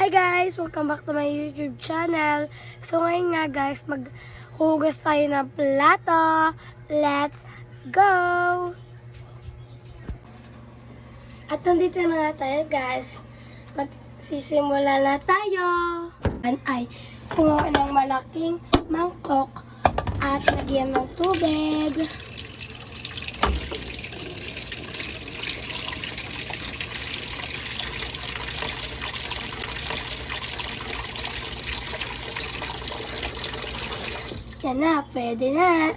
Hi guys! Welcome back to my YouTube channel. So ngayon nga guys, maghugas tayo ng plato. Let's go! At nandito na nga tayo guys. Magsisimula na tayo. Ay kumuha ng malaking mangkok at lagyan ng tubig. Yan na, pwede na.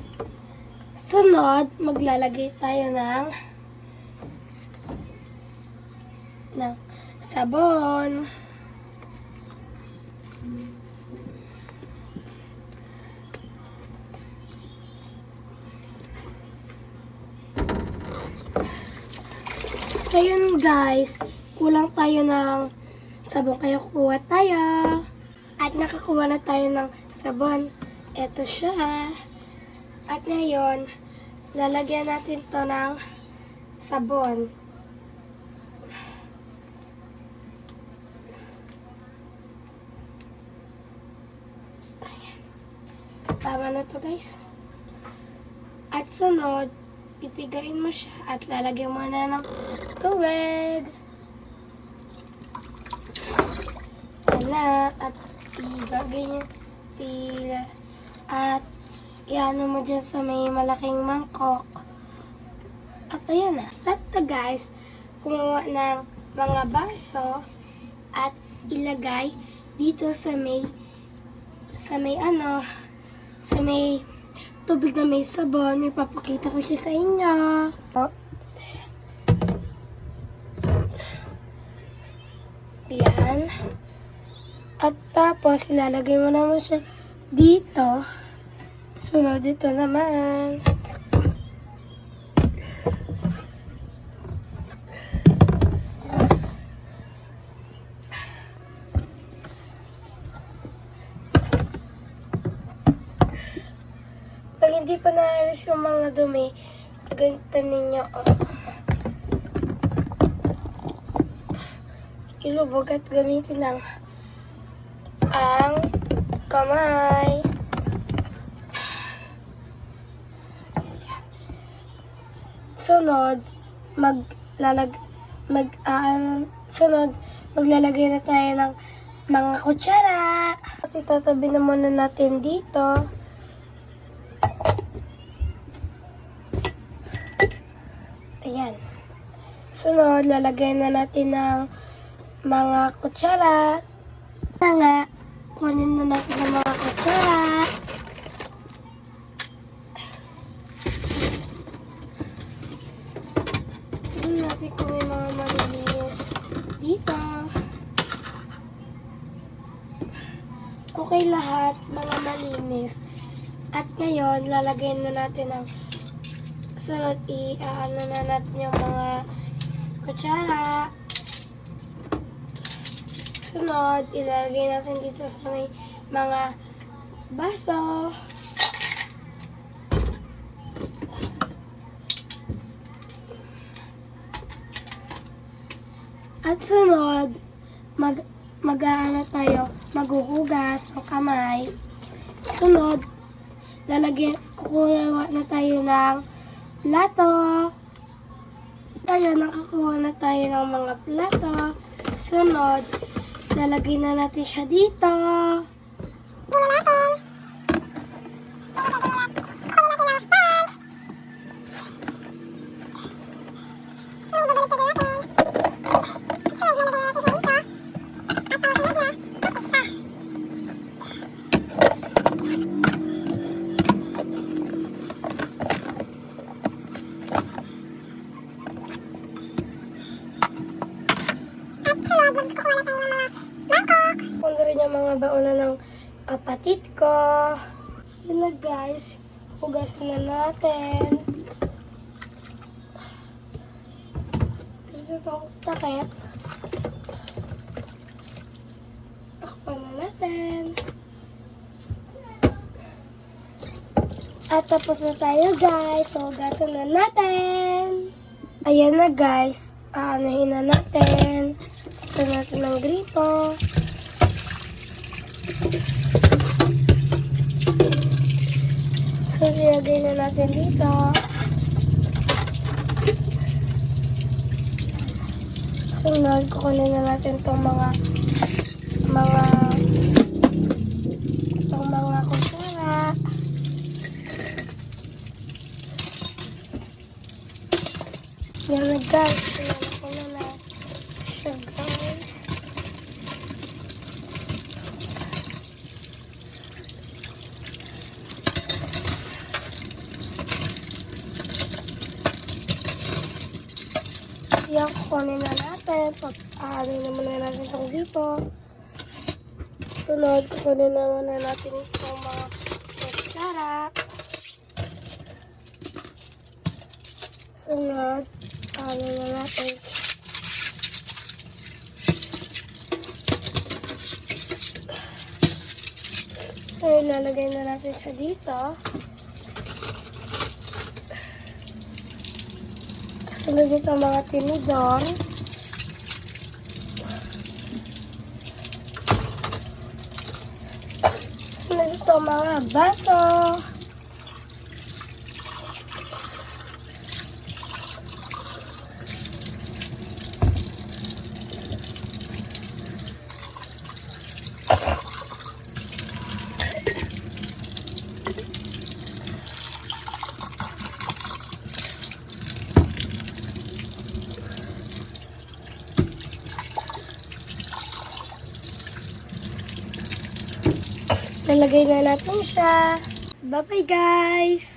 Sunod, maglalagay tayo ng sabon. So yun guys, kulang tayo ng sabon kaya kukuha tayo. At nakakuha na tayo ng sabon. Ito siya. At ngayon, lalagyan natin to ng sabon. Ayan. Tama na to guys. At sunod, pipigain mo siya at lalagyan mo na ng tubig. Ayan na. At igagay niyo tila. At iano mo dyan sa may malaking mangkok. At ayan na. Start na guys. Kumuha ng mga baso at ilagay dito sa may tubig na may sabon. Ipapakita ko siya sa inyo. Ayan. At tapos ilalagay mo naman siya dito. Sunod ito naman. Pag hindi pa naalis yung mga dumi, ganito ninyo. Ilubog at gamitin lang ang kamay. Sunod, maglalagay na tayo ng mga kutsara. Kasi tatabi na muna natin dito. Ayan. Sunod, lalagay na natin ng mga kutsara. Kunin na natin ang mga kutsara. Tignan natin kung may mga malinis dito. Okay lahat, mga malinis. At ngayon, lalagay na natin ang sunod, i-ano na natin yung mga kutsara. Sunod, ilalagay natin dito sa may mga baso. At sunod, maghuhugas ng kamay. Sunod, kukuha na tayo ng plato. Nakakuha na tayo ng mga plato. Sunod, lalagay na natin siya dito. Punta rin yung mga baon ng kapatid ko. Yun na guys, hugasan na natin. Ito itong takip. Takpan na natin. At tapos na tayo guys, hugasan na natin. Ayan na guys, aanahin na natin. Ito natin ng gripo. ilalagay na natin dito. Sunod, kukunin na natin itong mga kutsara. Yan na guys. Yan ko na siya guys. Yan, kukunin na natin. Pag-aanin na muna natin itong dito. Sunod, kukunin na muna natin itong mga kutsara. Sunod, ano na natin. So, ilalagay na natin siya dito. Sunod ito mga tinidor. Sunod ito mga baso. Lalagay na natin siya. Bye-bye guys!